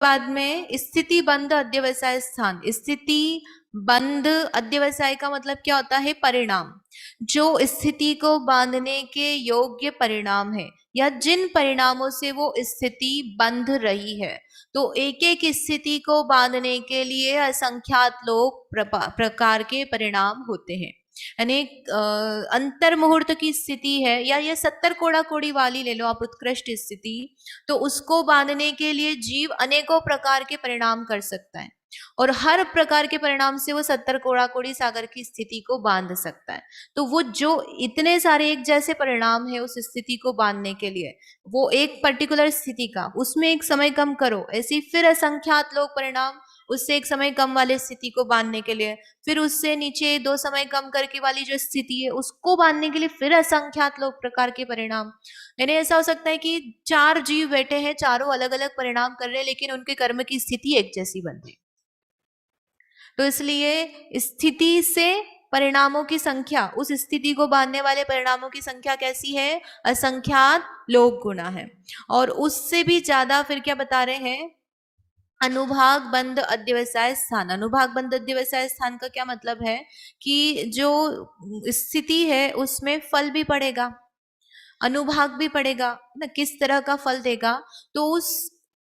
बाद में स्थिति बंध अध्यवसाय स्थान। स्थिति बंध अध्यवसाय का मतलब क्या होता है? परिणाम, जो स्थिति को बांधने के योग्य परिणाम है या जिन परिणामों से वो स्थिति बंध रही है। तो एक एक स्थिति को बांधने के लिए असंख्यात लोग प्रकार के परिणाम होते हैं। यानी अंतर मुहूर्त की स्थिति है या ये 70 कोड़ा कोड़ी वाली ले लो आप, उत्कृष्ट स्थिति, तो उसको बांधने के लिए जीव अनेकों प्रकार के परिणाम कर सकता है और हर प्रकार के परिणाम से वो 70 कोड़ा कोड़ी सागर की स्थिति को बांध सकता है। तो वो जो इतने सारे एक जैसे परिणाम है उस स्थिति को बांधने के लिए, वो एक पर्टिकुलर स्थिति का उसमें एक समय कम करो, ऐसी फिर असंख्यात लोग परिणाम उससे एक समय कम वाले स्थिति को बांधने के लिए, फिर उससे नीचे 2 समय कम करके वाली जो स्थिति है उसको बांधने के लिए फिर असंख्यात लोग प्रकार के परिणाम। यानी ऐसा हो सकता है कि 4 जीव बैठे हैं, चारों अलग अलग परिणाम कर रहे हैं, लेकिन उनके कर्म की स्थिति एक जैसी बन रही। तो इसलिए स्थिति से परिणामों की संख्या, उस स्थिति को बांधने वाले परिणामों की संख्या कैसी है? असंख्यात लोक गुना है। और उससे भी ज्यादा फिर क्या बता रहे हैं? अनुभाग बंद अध्यवसाय स्थान। अनुभाग बंद अध्यवसाय स्थान का क्या मतलब है? कि जो स्थिति है उसमें फल भी पड़ेगा, अनुभाग भी पड़ेगा ना, किस तरह का फल देगा। तो उस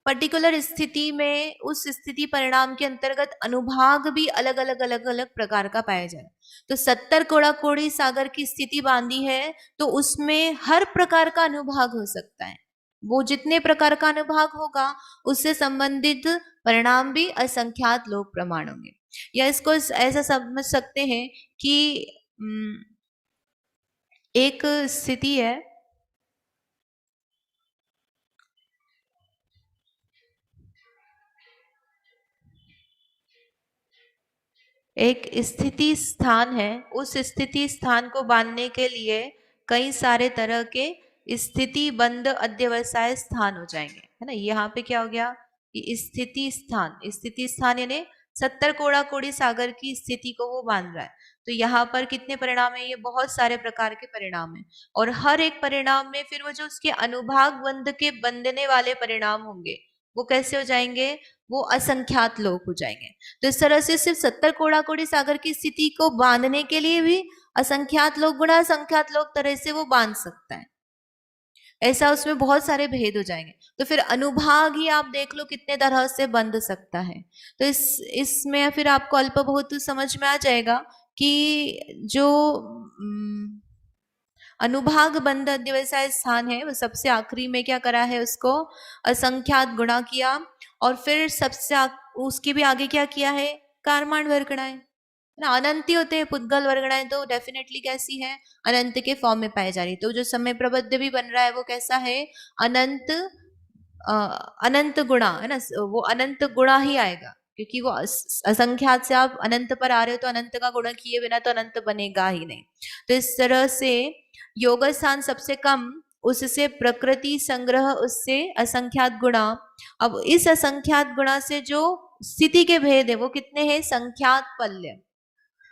पर्टिकुलर स्थिति में उस स्थिति परिणाम के अंतर्गत अनुभाग भी अलग अलग प्रकार का पाया जाए। तो 70 कोड़ा कोड़ी सागर की स्थिति बांधी है तो उसमें हर प्रकार का अनुभाग हो सकता है। वो जितने प्रकार का अनुभाग होगा उससे संबंधित परिणाम भी असंख्यात लोक प्रमाण होंगे। या इसको ऐसा समझ सकते हैं कि एक स्थिति है, एक स्थिति स्थान है, उस स्थिति स्थान को बांधने के लिए कई सारे तरह के स्थिति बंद अध्यवसाय स्थान हो जाएंगे, है ना। यहाँ पे क्या हो गया कि स्थिति स्थान, स्थिति स्थान यानी 70 कोड़ा कोड़ी सागर की स्थिति को वो बांध रहा है। तो यहाँ पर कितने परिणाम है? ये बहुत सारे प्रकार के परिणाम है और हर एक परिणाम में फिर वो जो उसके अनुभाग बंध के बंधने वाले परिणाम होंगे वो कैसे हो जाएंगे? वो असंख्यात लोग हो जाएंगे। तो इस तरह से सिर्फ 70 कोड़ा कोड़ी सागर की स्थिति को बांधने के लिए भी असंख्यात लोग गुणा असंख्यात लोग तरह से वो बांध सकता है। ऐसा उसमें बहुत सारे भेद हो जाएंगे। तो फिर अनुभाग ही आप देख लो कितने तरह से बंध सकता है। तो इसमें फिर आपको अल्प बहुत समझ में आ जाएगा कि जो अनुभाग बंध अध्यवसाय स्थान है वो सबसे आखिरी में क्या करा है? उसको असंख्यात गुणा किया और फिर सबसे उसके भी आगे क्या किया है? कारमाण वर्गणाएं ना, अनंती होते हैं पुद्गल वर्गणाएं, तो डेफिनेटली कैसी है? अनंत के फॉर्म में पाई जा रही। तो जो समय प्रबद्ध भी बन रहा है वो कैसा है? अनंत, अनंत गुणा है ना, वो अनंत गुणा ही आएगा क्योंकि वो असंख्यात से आप अनंत पर आ रहे हो तो अनंत का गुणा किए बिना तो अनंत बनेगा ही नहीं। तो इस तरह से योग स्थान सबसे कम, उससे प्रकृति संग्रह, उससे असंख्यात गुणा। अब इस असंख्यात गुणा से जो स्थिति के भेद है वो कितने हैं? संख्यात पल्य।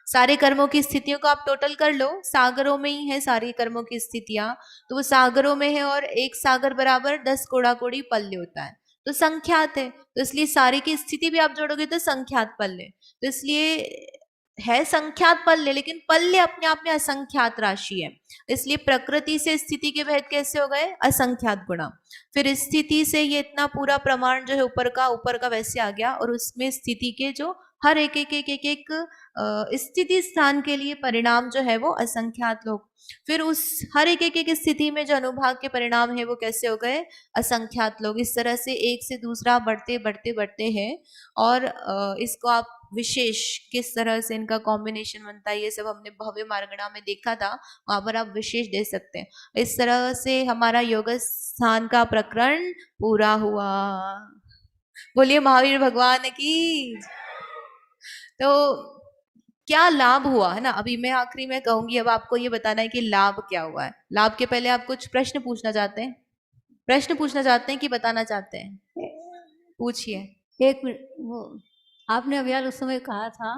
सारे कर्मों की स्थितियों को आप टोटल कर लो, सागरों में ही है सारी कर्मों की स्थितियां, तो वो सागरों में है और एक सागर बराबर 10 कोड़ा कोड़ी पल्य होता है, तो संख्यात है। तो इसलिए सारी की स्थिति भी आप जोड़ोगे तो संख्यात पल्य। तो इसलिए है संख्यात पल्य, लेकिन पल्य अपने आप में असंख्यात राशि है। इसलिए प्रकृति से स्थिति के भेद कैसे हो गए? असंख्यात गुणा। फिर स्थिति से ये इतना पूरा प्रमाण जो है ऊपर का वैसे आ गया और उसमें स्थिति के जो हर एक स्थिति स्थान के लिए परिणाम जो है वो असंख्यात लोग। फिर उस हर एक स्थिति में जो अनुभाग के परिणाम है वो कैसे हो गए? असंख्यात लोग। इस तरह से एक से दूसरा बढ़ते हैं और इसको आप विशेष किस तरह से इनका कॉम्बिनेशन बनता है ये सब हमने भव्य मार्गणा में देखा था, वहां पर आप विशेष दे सकते हैं। इस तरह से हमारा योग स्थान का प्रकरण पूरा हुआ। बोलिए महावीर भगवान की। तो क्या लाभ हुआ है ना, अभी मैं आखिरी में कहूंगी, अब आपको ये बताना है कि लाभ क्या हुआ है। लाभ के पहले आप कुछ प्रश्न पूछना चाहते हैं? प्रश्न पूछना चाहते हैं कि बताना चाहते हैं? पूछिए। एक मिनट, वो आपने अभी उस समय कहा था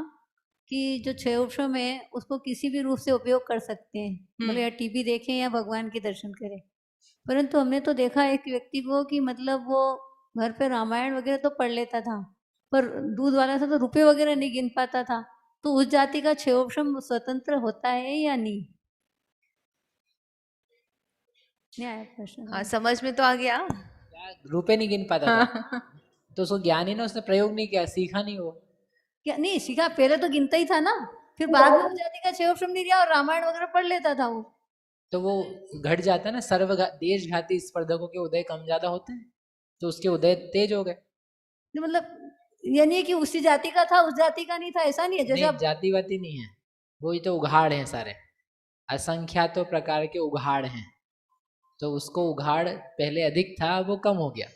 कि जो 6 वर्षों में उसको किसी भी रूप से उपयोग कर सकते हैं, मतलब या टीवी देखें या भगवान के दर्शन करें। परंतु हमने तो देखा एक व्यक्ति को कि मतलब वो घर पे रामायण वगैरह तो पढ़ लेता था, पर दूध वाला था तो रुपए वगैरह नहीं गिन पाता था। तो उस जाति का क्षयोपशम स्वतंत्र होता है या नहीं? नहीं आया प्रश्न हाँ, समझ? समझ में तो आ गया। क्या रुपए नहीं गिन पाता था? हाँ। तो उसको ज्ञान ही ना, उसने प्रयोग नहीं किया, सीखा नहीं वो। क्या नहीं सीखा? पहले तो गिनता ही था ना, फिर बाद में उस जाति का क्षयोपशम नहीं दिया और रामायण वगैरह पढ़ लेता था वो। तो वो घट जाता है ना, देश घाती स्पर्धकों के उदय कम ज्यादा होते हैं, तो उसके उदय तेज हो गए। नहीं, मतलब ये नहीं है कि उसी जाति का था, उस जाति का नहीं था, ऐसा नहीं है। जैसे नहीं, आप जाति वाती नहीं है, वो ही तो उघाड़ हैं सारे, असंख्यातों प्रकार के उघाड़ हैं। तो उसको उघाड़ पहले अधिक था, वो कम हो गया,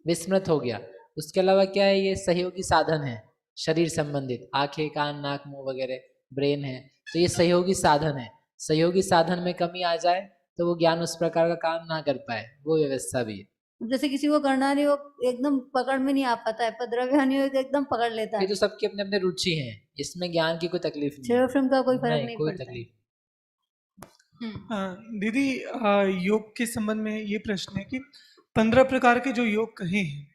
विस्मृत हो गया। उसके अलावा क्या है, ये सहयोगी साधन है शरीर संबंधित, आंखें कान नाक मुंह वगैरह, ब्रेन है, तो ये सहयोगी साधन है। सहयोगी साधन में कमी आ जाए तो वो ज्ञान उस प्रकार का काम ना कर पाए, वो व्यवस्था भी है। जैसे किसी को करना नहीं, वो एकदम पकड़ में नहीं आ पाता है, पर द्रव्यहानि हो तो एकदम पकड़ लेता ये है। तो सबके अपने अपने रुचि हैं, इसमें ज्ञान की कोई तकलीफ नहीं है। क्षयोपशम का कोई फर्क नहीं कोई पड़ता है। तकलीफ। दीदी, योग के संबंध में ये प्रश्न है कि 15 प्रकार के जो योग कहे हैं,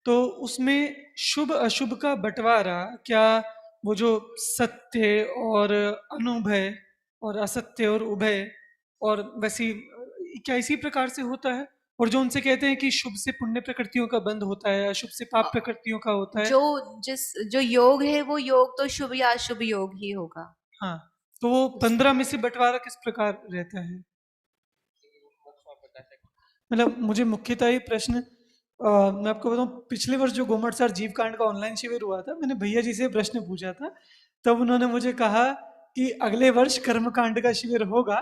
तो उसमें शुभ अशुभ का बंटवारा, क्या वो जो सत्य और अनुभय और असत्य और उभय और वैसी, क्या इसी प्रकार से होता है? और जो उनसे कहते हैं कि शुभ से पुण्य प्रकृतियों का बंध होता है, अशुभ से पाप प्रकृतियों का होता है। जो योग है वो योग तो शुभ या अशुभ योग ही होगा। हाँ, तो वो 15 में से बंटवारा किस प्रकार रहता है? मतलब मुझे मुख्यतः ये प्रश्न, मैं आपको बताऊं, पिछले वर्ष जो गोमटसार जीव कांड का ऑनलाइन शिविर हुआ था, मैंने भैया जी से प्रश्न पूछा था, तब उन्होंने मुझे कहा कि अगले वर्ष कर्म कांड का शिविर होगा,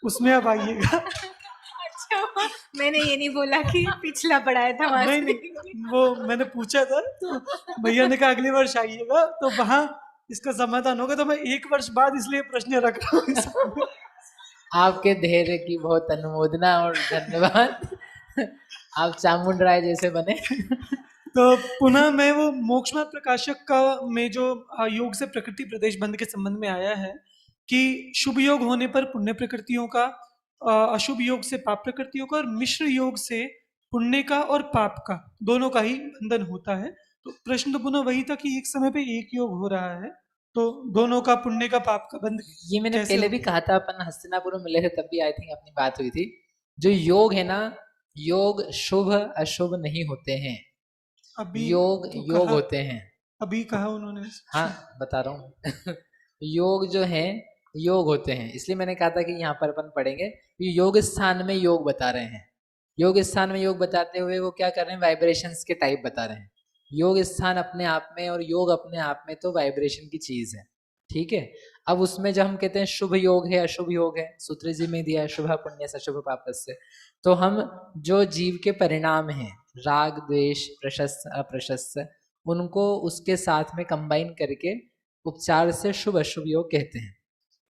उसमें आप आइएगा। अच्छा, मैंने ये नहीं बोला कि पिछला पढ़ाया था वहां नहीं से। नहीं, वो मैंने पूछा था, तो भैया ने कहा अगले वर्ष आइएगा, तो वहाँ इसका समाधान होगा। तो मैं एक वर्ष बाद इसलिए प्रश्न रख रहा हूँ इस समय। आपके धैर्य की बहुत अनुमोदना और धन्यवाद। आप चामुंड राय जैसे बने। तो पुनः मैं वो मोक्षनाथ प्रकाशक का में जो योग से प्रकृति प्रदेश बंध के संबंध में आया है कि शुभ योग होने पर पुण्य प्रकृतियों का, अशुभ योग से पाप प्रकृतियों का, और मिश्र योग से पुण्य का और पाप का, दोनों का ही बंधन होता है। तो प्रश्न तो पुनः वही था कि एक समय पे एक योग हो रहा है, तो दोनों का, पुण्य का पाप का बंध ये मैंने कैसे पहले हो? भी कहा था, अपन हस्तिनापुर में मिले थे तब भी आई थिंक अपनी बात हुई थी। जो योग है ना, योग शुभ अशुभ नहीं होते हैं, अभी योग तो योग कहा, होते हैं। अभी कहा उन्होंने। हाँ, बता रहा हूँ। योग जो है योग होते हैं, इसलिए मैंने कहा था कि यहाँ पर अपन पढ़ेंगे कि योग स्थान में योग बता रहे हैं। योग स्थान में योग बताते हुए वो क्या कर रहे हैं, वाइब्रेशंस के टाइप बता रहे हैं। योग स्थान अपने आप में और योग अपने आप में तो वाइब्रेशन की चीज है, ठीक है। अब उसमें जब हम कहते हैं शुभ योग है अशुभ योग है, सूत्र जी में दिया है शुभ पुण्य से शुभ पापस्य, तो हम जो जीव के परिणाम हैं, राग द्वेष प्रशस्त अप्रशस्त, उनको उसके साथ में कंबाइन करके उपचार से शुभ अशुभ योग कहते हैं।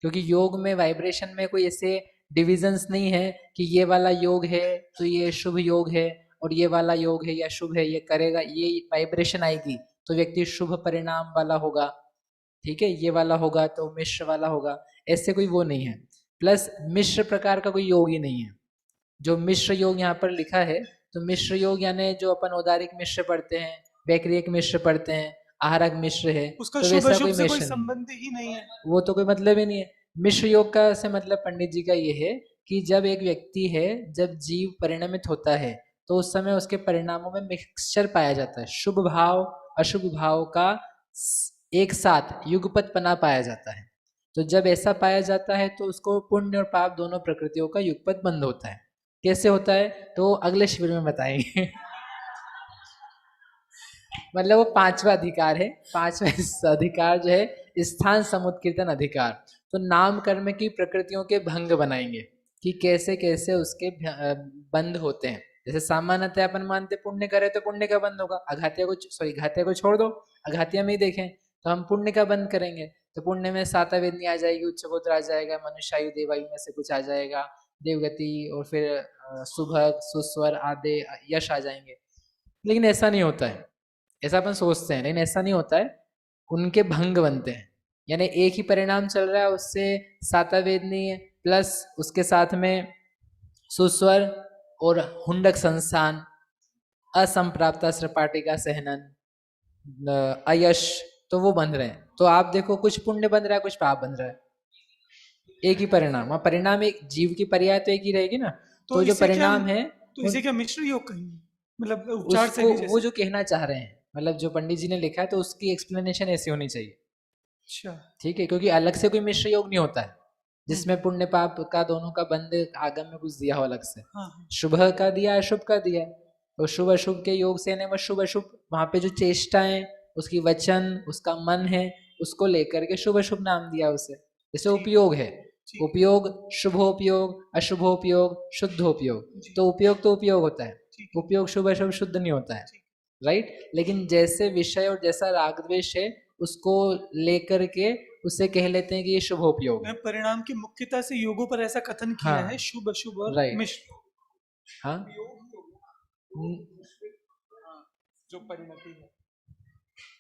क्योंकि योग में वाइब्रेशन में कोई ऐसे डिविजन्स नहीं है कि ये वाला योग है तो ये शुभ योग है, और ये वाला योग है या शुभ है, ये करेगा, ये वाइब्रेशन आएगी तो व्यक्ति शुभ परिणाम वाला होगा, ठीक है, ये वाला होगा तो मिश्र वाला होगा, ऐसे कोई वो नहीं है। प्लस मिश्र प्रकार का कोई योग ही नहीं है। जो मिश्र योग यहाँ पर लिखा है, तो मिश्र योग यानी जो अपन औदारिक मिश्र पढ़ते हैं, वैक्रियक मिश्र पढ़ते हैं, आहारक मिश्र है, उसका तो शुभ वैसा अशुभ कोई से कोई मिश्र नहीं, संबंध ही नहीं है। वो तो कोई मतलब ही नहीं है। मिश्र योग का से मतलब पंडित जी का ये है कि जब एक व्यक्ति है, जब जीव परिणमित होता है तो उस समय उसके परिणामों में मिक्सचर पाया जाता है, शुभ भाव अशुभ भाव का एक साथ युगपत पना पाया जाता है। तो जब ऐसा पाया जाता है तो उसको पुण्य और पाप दोनों प्रकृतियों का युगपत बंद होता है। कैसे होता है तो अगले शिविर में बताएंगे। मतलब वो पांचवा अधिकार है, पांचवा अधिकार जो है स्थान समुत्कीर्तन अधिकार। तो नाम कर्म की प्रकृतियों के भंग बनाएंगे कि कैसे कैसे उसके बंद होते हैं। जैसे सामान्यतः अपन मानते पुण्य करे तो पुण्य का बंद होगा, घातिया को छोड़ दो, अघातिया में ही देखें तो हम पुण्य का बंद करेंगे तो पुण्य में साता वेदनी आ जाएगी, उच्चगोत्र आ जाएगा, मनुष्यायु देवायु में से कुछ आ जाएगा, देवगति, और फिर सुभग सुस्वर आदि यश आ जाएंगे। लेकिन ऐसा नहीं होता है, ऐसा अपन सोचते हैं, लेकिन ऐसा नहीं होता है। उनके भंग बनते हैं, यानी एक ही परिणाम चल रहा है, उससे साता वेदनी प्लस उसके साथ में सुस्वर और हुंडक संस्थान असंप्राप्ता सृपाटिका सहनन, अयश, तो वो बन रहे हैं। तो आप देखो कुछ पुण्य बन रहा है, कुछ पाप बन रहा है, एक ही परिणाम। और परिणाम एक जीव की पर्याय तो एक ही रहेगी ना। तो जो इसे क्या परिणाम है तो इसे क्या मिश्र योग कहेंगे, मतलब उपचार से उसको भी वो जैसे? जो कहना चाह रहे हैं, मतलब जो पंडित जी ने लिखा है, तो उसकी एक्सप्लेनेशन ऐसी होनी चाहिए। अच्छा। ठीक है, क्योंकि अलग से कोई मिश्र योग नहीं होता है जिसमें हम्म, पुण्य पाप का दोनों का बंध आगम में कुछ दिया हो अलग से। हाँ हाँ, शुभ का दिया, अशुभ का दिया। और शुभ अशुभ के योग से ने वो शुभ अशुभ, वहां पे जो चेष्टाएं, उसकी वचन, उसका मन है, उसको लेकर के शुभ अशुभ नाम दिया उसे। जैसे ठीक उपयोग है, ठीक उपयोग शुभोपयोग, अशुभोपयोग, शुद्धोपयोग। जी, तो उपयोग तो उपयोग होता है, ठीक है, उपयोग शुभ अशुभ शुद्ध नहीं होता है, ठीक। राइट। लेकिन जैसे विषय और जैसा राग द्वेष है, उसको लेकर के उसे कह लेते हैं कि ये शुभोपयोग है। परिणाम की मुख्यता से योगों पर ऐसा कथन किया हाँ, है, शुभ अशुभ और राइट। मिश्र। हाँ, जो परिणति है,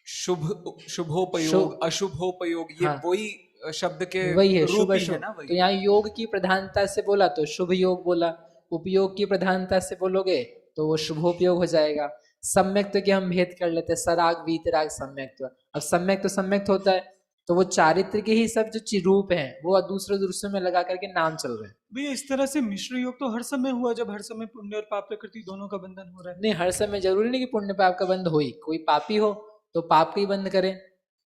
शुभ शुभ, शुभोपयोग अशुभोपयोग, ये हाँ, वही शब्द के वही है शुभ रूप ही है अशुभ। ना, तो वही। यहाँ योग की प्रधानता से बोला तो शुभ योग बोला, उपयोग की प्रधानता से बोलोगे तो वो शुभोपयोग हो जाएगा। सम्यक तो क्या हम भेद कर लेते हैं, सराग वीतराग सम्यक्त्व। अब सम्यक तो सम्यक होता है, तो वो चारित्र के ही सब जो रूप हैं वो दूसरे दूसरे में लगा करके नाम चल रहे हैं। भैया इस तरह से मिश्र योग तो हर समय हुआ जब हर समय पुण्य और पाप प्रकृति दोनों का बंधन हो रहा है। नहीं, हर समय जरूरी नहीं कि पुण्य पाप का बंध हो ही। कोई पापी हो तो पाप का ही बंध करे,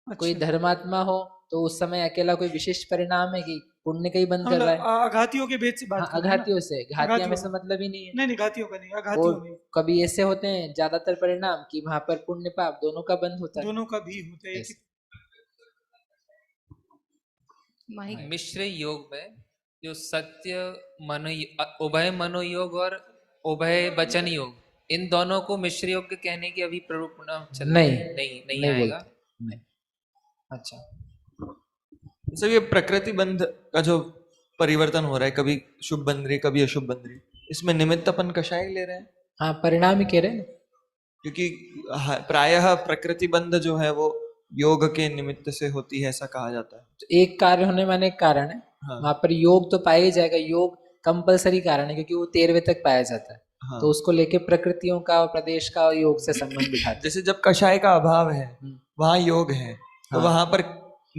कोई अच्छा, धर्मात्मा हो तो उस समय अकेला कोई विशिष्ट परिणाम है कि पुण्य का ही बंद कर रहा है। आघातियों के भेद से हाँ, बात कर रहे हैं ना? अघातियों से, घातिया में आघातियों से में, मतलब ही नहीं है। नहीं घातियों का नहीं, और आघातियों में कभी ऐसे होते हैं ज्यादातर परिणाम कि वहां पर पुण्य पाप दोनों का बंध होता है। दोनों का भी होता है, एक ही। ऐसे। माइक मिश्र योग में जो सत्य मनो, उभय मनोयोग और उभय वचन योग, इन दोनों को मिश्र योग के कहने की अभी प्ररूपणा चल रही है। नहीं नहीं आएगा। बोलते, नहीं। अच्छा, सब ये प्रकृति बंध का जो परिवर्तन हो रहा है, कभी शुभ बन रही कभी अशुभ बन रही, इसमें निमित्त अपन कषाय ले रहे हैं, हाँ, परिणाम ही कह रहे हैं। क्योंकि प्रायः प्रकृति बंध जो है वो योग के निमित्त से होती है, ऐसा कहा जाता है। तो एक कार्य होने माने एक कारण है। हाँ। वहां पर योग तो पाया ही जाएगा, योग कंपलसरी कारण है क्योंकि वो 13वें तक पाया जाता है। हाँ। तो उसको लेके प्रकृतियों का और प्रदेश का योग से संबंध बिठाते हैं। जैसे जब कषाय का अभाव है वहां योग है, तो हाँ। वहां पर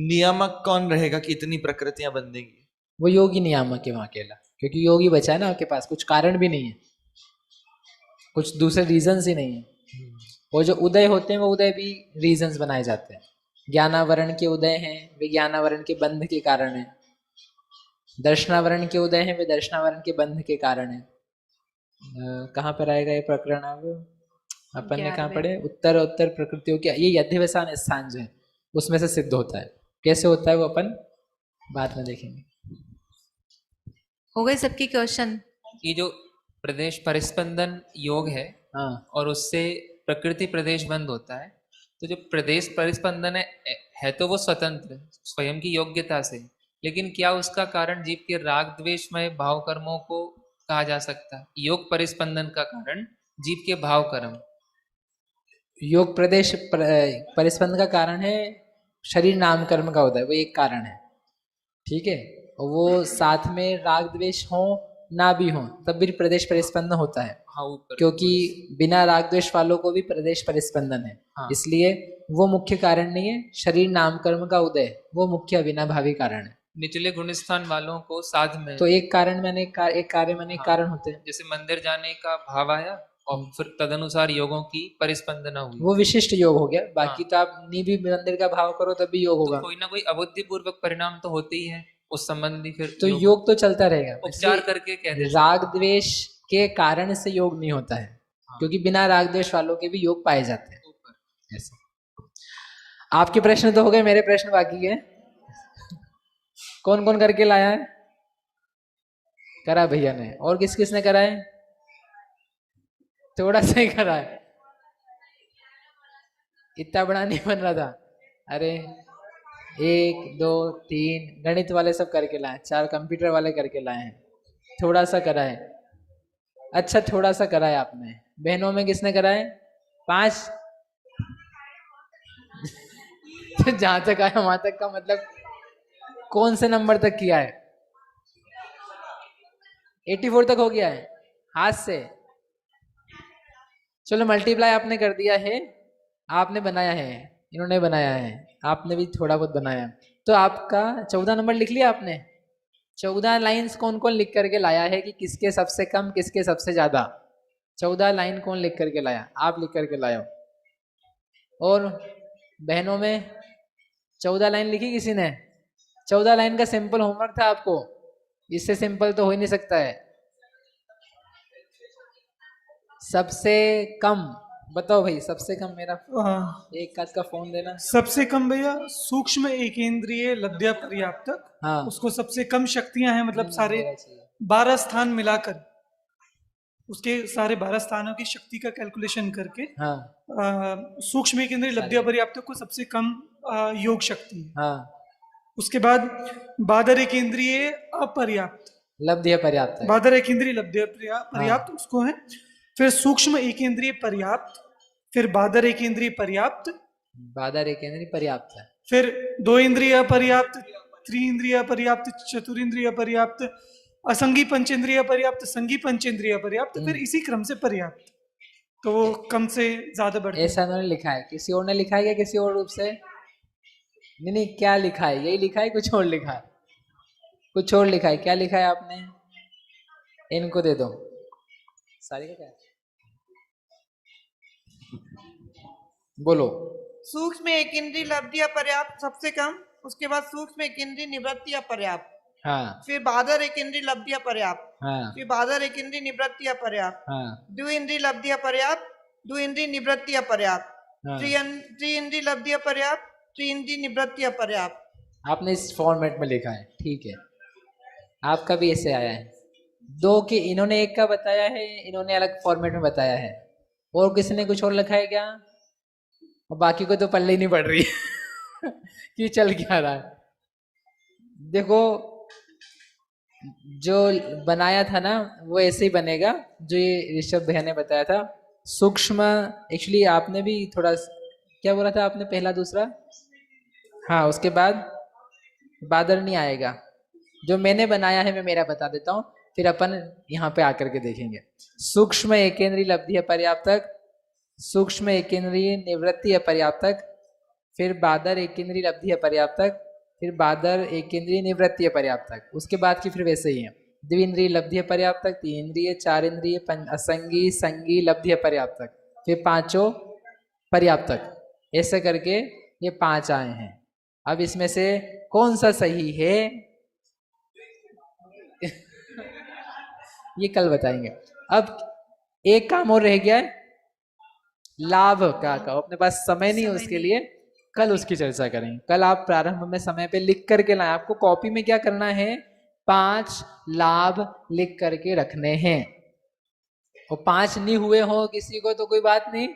नियामक कौन रहेगा कि इतनी प्रकृतियां बंधेंगी? वो योगी नियामक है वहां अकेला, क्योंकि योगी बचा है ना आपके पास, कुछ कारण भी नहीं है, कुछ दूसरे रीजंस ही नहीं है। वो जो उदय होते हैं वो उदय भी रीजंस बनाए जाते हैं। ज्ञानावरण के उदय हैं, वे ज्ञानावरण के बंध के कारण है। दर्शनावरण के उदय हैं, वे दर्शनावरण के बंध के कारण है। कहाँ पर आएगा ये प्रकरण? अब अपन ने कहाँ 11वें। पढ़े? उत्तर उत्तर प्रकृतियों के, ये अध्यवसान स्थान जो है उसमें से सिद्ध होता है। कैसे होता है वो अपन बाद में देखेंगे। हो गए सबके क्वेश्चन? ये जो प्रदेश परिस्पंदन योग है हाँ, और उससे प्रकृति प्रदेश बंद होता है, तो जो प्रदेश परिस्पंदन है तो वो स्वतंत्र स्वयं की योग्यता से, लेकिन क्या उसका कारण जीव के राग द्वेषमय भाव कर्मों को कहा जा सकता है? योग परिस्पंदन का कारण जीव के भाव कर्म। योग प्रदेश परिस्पंद का कारण है शरीर नाम कर्म का उदय, वो एक कारण है। ठीक है, और वो साथ में राग द्वेष हो ना भी हो तब भी प्रदेश परिस्पंदन होता है। हाँ, ऊपर क्योंकि बिना राग द्वेष वालों को भी प्रदेश परिस्पंदन है। हाँ। इसलिए वो मुख्य कारण नहीं है, शरीर नाम कर्म का उदय वो मुख्य अविनाभावी कारण है। निचले गुणस्थान वालों को साध में, तो एक कारण मैंने एक कार्य मैंने एक हाँ। कारण होते हैं। जैसे मंदिर जाने का भाव आया और फिर तदनुसार योगों की परिस्पंदना हुई, वो विशिष्ट योग हो गया। बाकी तो आप नी भी मंदिर का भाव करो तब भी योग तो होगा। कोई ना कोई अबुद्धि पूर्वक परिणाम तो होते ही है उस संबंधी। फिर तो योग तो चलता रहेगा। उपचार इसलिए करके कह दे राग द्वेष के कारण से योग नहीं होता है, क्योंकि बिना राग द्वेष वालों के भी योग पाए जाते हैं। ऐसे आपके प्रश्न तो हो गए, मेरे प्रश्न बाकी है। कौन कौन करके लाया है? करा भैया ने। और किस किस ने करा है? थोड़ा सा ही करा है, इतना बड़ा नहीं बन रहा था। अरे 1 2 3 गणित वाले सब करके लाए, 4 कंप्यूटर वाले करके लाए हैं। थोड़ा सा करा है। अच्छा, थोड़ा सा करा है आपने। बहनों में किसने करा है? 5। जहां तक आया वहां तक का मतलब कौन से नंबर तक किया है? 84 तक हो गया है हाथ से। चलो मल्टीप्लाई आपने कर दिया है, आपने बनाया है, इन्होंने बनाया है, आपने भी थोड़ा बहुत बनाया है। तो आपका 14 नंबर लिख लिया आपने। 14 लाइन्स कौन कौन लिख करके लाया है कि किसके सबसे कम किसके सबसे ज्यादा? 14 लाइन कौन लिख करके लाया? आप लिख करके लाए हो। और बहनों में 14 लाइन लिखी किसी ने? 14 लाइन का सिंपल होमवर्क था आपको, इससे सिंपल तो हो ही नहीं सकता है। सबसे कम बताओ भाई, सबसे कम मेरा एक काज का फोन देना। सबसे कम भैया सूक्ष्म एकेंद्रिय लब्ध्या पर्याप्तक, हाँ उसको सबसे कम शक्तियां हैं, मतलब सारे मेरा चाहिए। 12 स्थान मिलाकर, उसके सारे 12 स्थानों की शक्ति का कैलकुलेशन करके हाँ सूक्ष्म एकेंद्रिय लब्ध्या पर्याप्तक को सबसे कम योग शक्ति है। हाँ उसके बाद बादर एकेंद्रिय अपर्याप्त, लब्ध्य पर्याप्त है। बादर एकेंद्रिय लब्ध्य पर्याप्त उसको है। फिर सूक्ष्म एकेंद्रिय पर्याप्त, फिर बादर एकेंद्रिय पर्याप्त, बादर एकेंद्रीय पर्याप्त है। फिर 2 इंद्रिय पर्याप्त, 3 इंद्रिय पर्याप्त, चतुरिंद्रिय पर्याप्त, असंगी पंचेंद्रिय पर्याप्त, संगी पंचेंद्रिय पर्याप्त, फिर इसी क्रम से पर्याप्त। तो वो कम से ज्यादा बढ़ते ऐसा उन्होंने लिखा है, किसी और ने लिखा है क्या किसी और रूप से? नहीं नहीं, क्या लिखा है? यही लिखा है, कुछ और लिखा है? कुछ और लिखा है, क्या लिखा है आपने? इनको दे दो सारी का। क्या बोलो? सूक्ष्म एक इंद्रिय लब्धि अपर्याप्त सबसे कम, उसके बाद सूक्ष्म एक इंद्रिय निवृत्ति अपर्याप्त, हाँ फिर बादर एक इंद्रिय लब्धि अपर्याप्त, हाँ फिर बादर एक इंद्रिय निवृत्ति अपर्याप्त, हाँ द्वि इंद्रिय लब्धि अपर्याप्त, द्वि इंद्रिय निवृत्ति अपर्याप्त, हाँ। त्रि इंद्रिय लब्धि अपर्याप्त, त्रि इंद्रिय निवृत्ति अपर्याप्त। आपने इस फॉर्मेट में लिखा है, ठीक है, आपका भी ऐसे आया है। दो के इन्होंने एक का बताया है, इन्होंने अलग फॉर्मेट में बताया है, और किसी ने कुछ और लिखा है क्या? और बाकी को तो पल्ले ही नहीं पड़ रही कि चल क्या रहा है। देखो जो बनाया था ना वो ऐसे ही बनेगा जो ये ऋषभ भैया ने बताया था। सूक्ष्म, एक्चुअली आपने भी थोड़ा क्या बोला था आपने, पहला दूसरा? हाँ, उसके बाद बादल नहीं आएगा। जो मैंने बनाया है मैं मेरा बता देता हूँ, फिर अपन यहाँ पे आकर के देखेंगे। सूक्ष्म एकेंद्रीय लब्धि अपर्याप्तक, सूक्ष्म एकेंद्रीय निवृत्ति अपर्याप्तक, फिर बादर एकेंद्रीय लब्धि अपर्याप्तक, फिर बादर एकेंद्रीय निवृत्ति अपर्याप्तक। उसके बाद की फिर वैसे ही है, द्विंद्रिय लब्धि अपर्याप्तक, तीन इंद्रिय, चार इंद्रिय, असंगी, संगी, लब्धि अपर्याप्तक, फिर पांचों पर्याप्तक। ऐसे करके ये 5 आए हैं। अब इसमें से कौन सा सही है ये कल बताएंगे। अब एक काम और रह गया है, लाभ का अपने पास समय नहीं है उसके लिए, कल उसकी चर्चा करेंगे। कल आप प्रारंभ में समय पे लिख करके लाएं। आपको कॉपी में क्या करना है, 5 लाभ लिख करके रखने हैं। और 5 नहीं हुए हो किसी को तो कोई बात नहीं,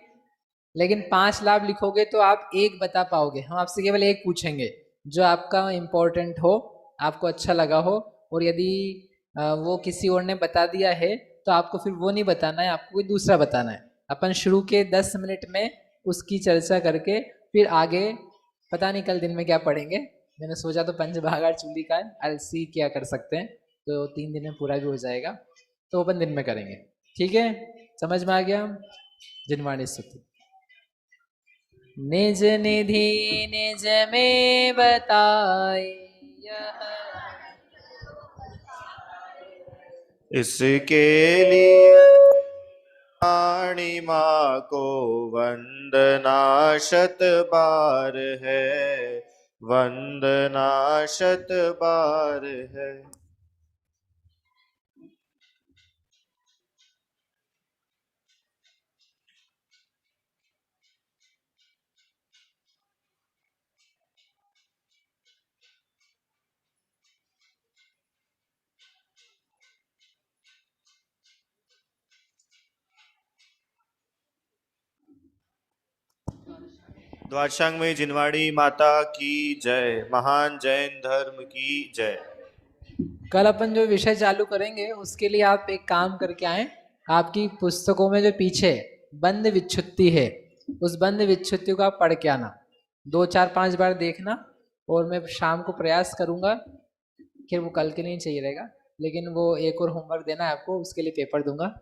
लेकिन 5 लाभ लिखोगे तो आप एक बता पाओगे। हम आपसे केवल एक पूछेंगे जो आपका इम्पोर्टेंट हो, आपको अच्छा लगा हो, और यदि वो किसी और ने बता दिया है तो आपको फिर वो नहीं बताना है, आपको कोई दूसरा बताना है। अपन शुरू के 10 मिनट में उसकी चर्चा करके फिर आगे पता नहीं कल दिन में क्या पढ़ेंगे। मैंने सोचा तो पंचभागार चूली का अलसी क्या कर सकते हैं, तो 3 दिन में पूरा भी हो जाएगा, तो अपन दिन में करेंगे। ठीक है, समझ में आ गया? जिनवाणी स्तुति। निज निधि निज में बताए, इसके लिए वाणी माँ को वंदना 100 बार है, वंदना 100 बार है। द्वादशांग में जिनवाणी माता की जय, महान जैन धर्म की जय। कल अपन जो विषय चालू करेंगे उसके लिए आप एक काम करके आए, आपकी पुस्तकों में जो पीछे बंद विच्छुत्ति है उस बंद विच्छुत्ति को आप पढ़ के आना, 2 4 5 बार देखना, और मैं शाम को प्रयास करूंगा, फिर वो कल के लिए चाहिए रहेगा, लेकिन वो एक और होमवर्क देना है आपको, उसके लिए पेपर दूंगा।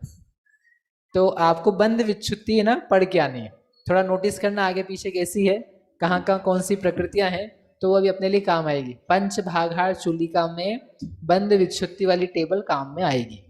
तो आपको बंध विच्छुत्ति है ना पढ़ के आनी है, थोड़ा नोटिस करना आगे पीछे कैसी है, कहाँ कहाँ कौन सी प्रकृतियां हैं, तो वो अभी अपने लिए काम आएगी। पंच भागार चूलिका में बंध विच्छुत्ति वाली टेबल काम में आएगी।